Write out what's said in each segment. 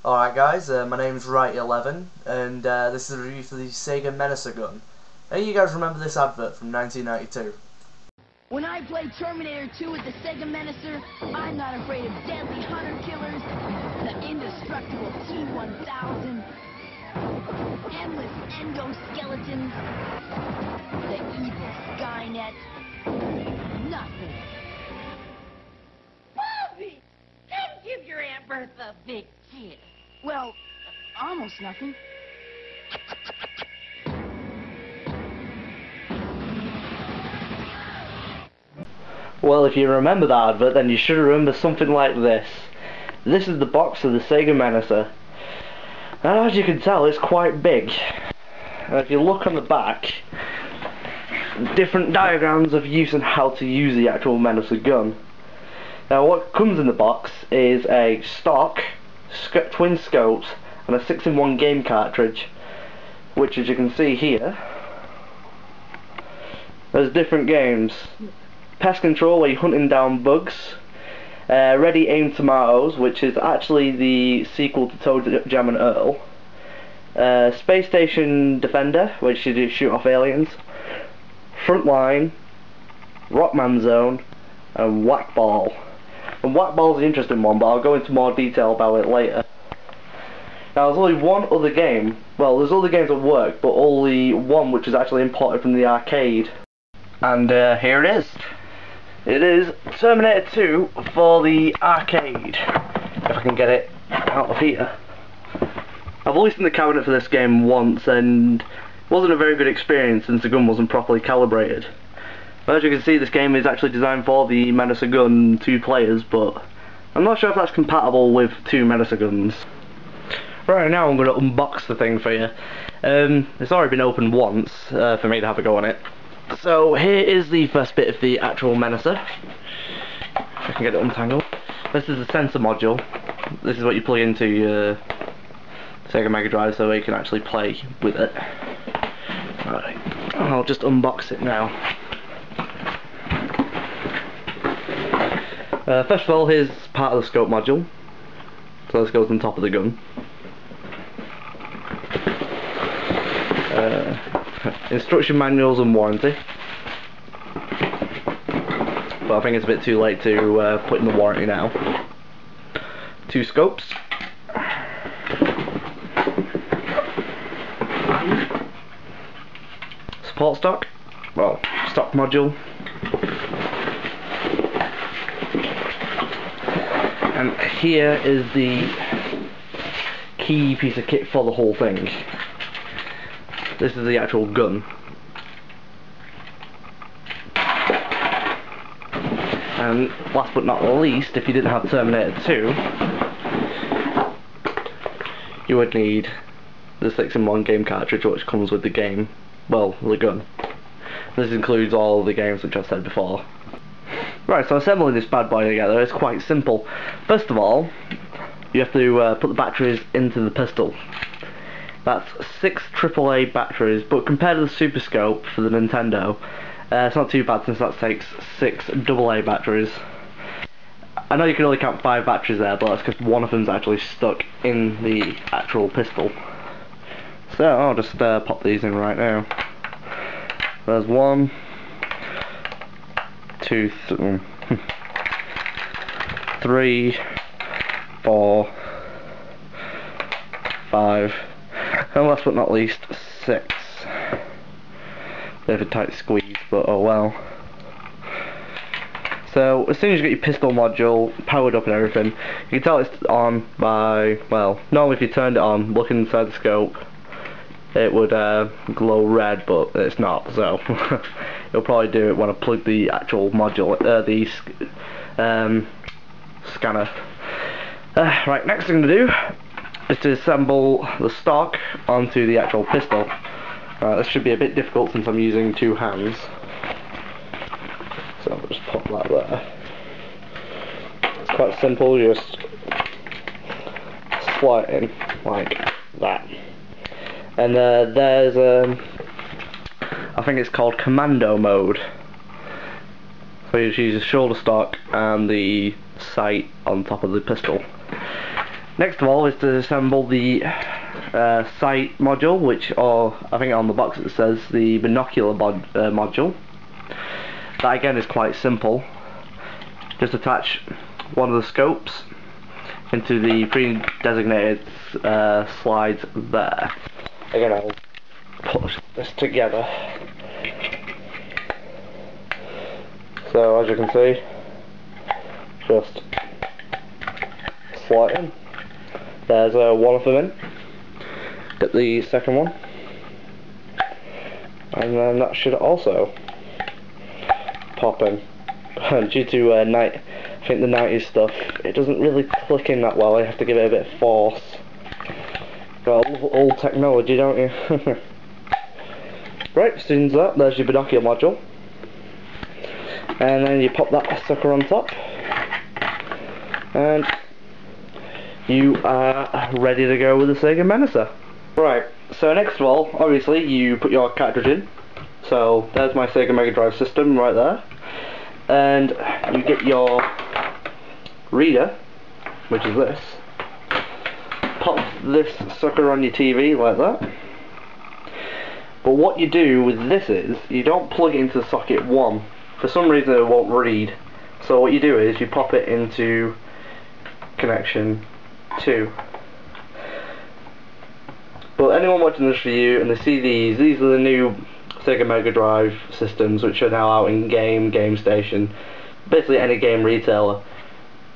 Alright guys, my name's Reveiw, and this is a review for the Sega Menacer gun. Now you guys remember this advert from 1992? When I play Terminator 2 with the Sega Menacer, I'm not afraid of deadly hunter-killers, the indestructible T-1000, endless endoskeletons, the evil Skynet, nothing. Bobby! Come give your Aunt Bertha a big kiss. Well, almost nothing. Well, if you remember that advert, then you should remember something like this. This is the box of the Sega Menacer. Now, as you can tell, it's quite big. If you look on the back, different diagrams of use and how to use the actual Menacer gun. Now, what comes in the box is a stock, twin scopes, and a 6-in-1 game cartridge, which, as you can see here, there's different games. Pest Control, where you're hunting down bugs. Ready Aim Tomatoes, which is actually the sequel to Toe Jam and Earl. Space Station Defender, which you shoot off aliens. Frontline, Rockman Zone, and Whack Ball. And Whack Ball is an interesting one, but I'll go into more detail about it later. Now, there's only one other game. Well, there's other games that work, but only one which is actually imported from the arcade. And here it is. It is Terminator 2 for the arcade. If I can get it out of here. I've only seen the cabinet for this game once, and it wasn't a very good experience since the gun wasn't properly calibrated. But as you can see, this game is actually designed for the Menacer gun 2 players, but I'm not sure if that's compatible with 2 Menacer guns. Right, now I'm going to unbox the thing for you. It's already been opened once for me to have a go on it. So here is the first bit of the actual Menacer. If I can get it untangled. This is the sensor module. This is what you plug into your Sega Mega Drive so you can actually play with it. Alright, I'll just unbox it now. First of all, here's part of the scope module. So this goes on top of the gun. Instruction manuals and warranty. But I think it's a bit too late to put in the warranty now. 2 scopes. Support stock. Well, stock module. And here is the key piece of kit for the whole thing. This is the actual gun. And last but not least, if you didn't have Terminator 2, you would need the 6-in-1 game cartridge which comes with the game, well, the gun. This includes all the games which I've said before. Right, so assembling this bad boy together is quite simple. First of all, you have to put the batteries into the pistol. That's 6 AAA batteries, but compared to the Super Scope for the Nintendo, it's not too bad since that takes 6 AA batteries. I know you can only count 5 batteries there, but that's because one of them's actually stuck in the actual pistol. So I'll just pop these in right now. There's 1, 2, 3, 4, 5. And last but not least, 6. Bit of a tight squeeze, but oh well. So as soon as you get your pistol module powered up and everything, you can tell it's on by, well, normally if you turned it on, look inside the scope, it would glow red, but it's not, so you'll probably do it when I plug the actual module, the scanner. Right, next thing to do is to assemble the stock onto the actual pistol. This should be a bit difficult since I'm using 2 hands. So I'll just pop that there. It's quite simple, you just slide it in like that. And there's I think it's called commando mode. So you just use the shoulder stock and the sight on top of the pistol. Next of all is to assemble the sight module, which, or I think on the box it says the binocular module. That again is quite simple. Just attach one of the scopes into the pre-designated slides there. Again, I'll put this together. So as you can see, just slide in. There's one of them in. Get the second one, and then that should also pop in. Due to I think the 90s stuff, it doesn't really click in that well. You have to give it a bit of force. Got old technology, don't you? Right, as soon as that, there's your binocular module, and then you pop that sucker on top, and you are ready to go with the Sega Menacer. Right, so next of all, obviously you put your cartridge in. So there's my Sega Mega Drive system right there, and you get your reader, which is this. Pop this sucker on your TV like that. But what you do with this is, you don't plug it into socket 1. For some reason it won't read. So what you do is, you pop it into connection 2. But anyone watching this review and they see these are the new Sega Mega Drive systems, which are now out in Game Station, basically any game retailer.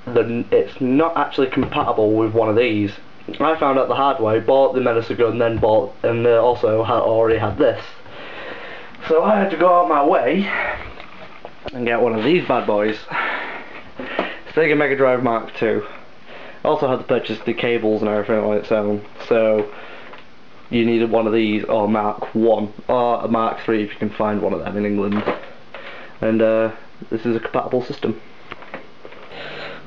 Then it's not actually compatible with one of these. I found out the hard way, bought the Menacer gun, then bought, and also already had this. So I had to go out my way and get one of these bad boys. Sega Mega Drive Mark II. Also had to purchase the cables and everything on its own. So you needed one of these, or Mark 1, or a Mark 3 if you can find one of them in England. And this is a compatible system.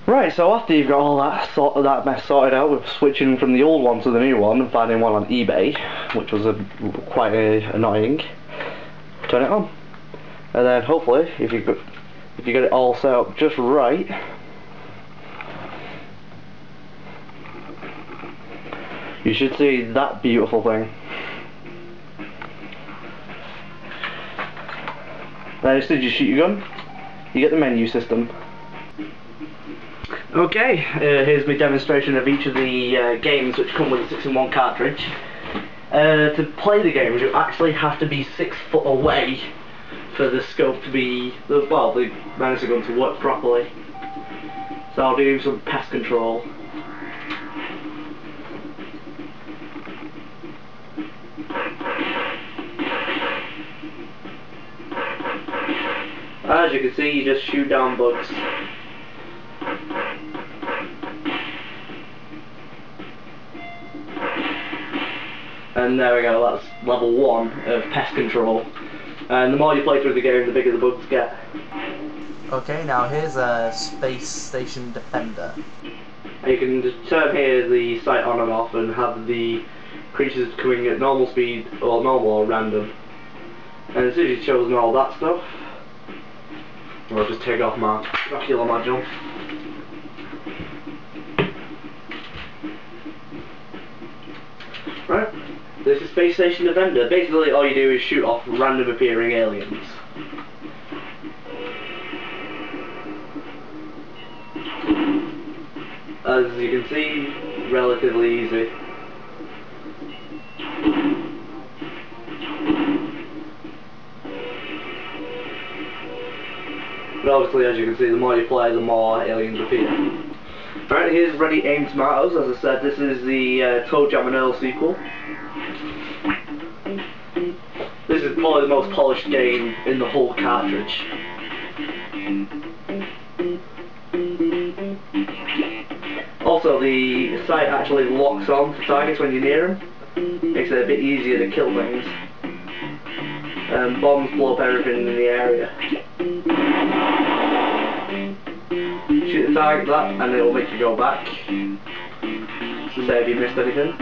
Right, so after you've got all that mess sorted out with switching from the old one to the new one and finding one on eBay, which was quite annoying, turn it on. And then hopefully, if you get it all set up just right, you should see that beautiful thing. Then as soon as you shoot your gun, you get the menu system. Okay, here's my demonstration of each of the games which come with a 6-in-1 cartridge. To play the games, you actually have to be 6 foot away for the scope to be, well, the Menacer gun to work properly. So I'll do some pest control. As you can see, you just shoot down bugs. And there we go, that's level 1 of pest control. And the more you play through the game, the bigger the bugs get. Okay, now here's a Space Station Defender. And you can just turn here the sight on and off and have the creatures coming at normal speed, or normal or random. And as soon as you've chosen all that stuff, I'll just take off my binocular module. Right, this is Space Station Defender. Basically all you do is shoot off random appearing aliens. As you can see, relatively easy. But obviously, as you can see, the more you play, the more aliens appear. Alright, here's Ready, Aim, Tomatoes. As I said, this is the Toe Jam and Earl sequel. This is probably the most polished game in the whole cartridge. Also, the sight actually locks on to targets when you're near them. Makes it a bit easier to kill things. Bombs blow up everything in the area. Shoot the target that, and it will make you go back to say if you missed anything.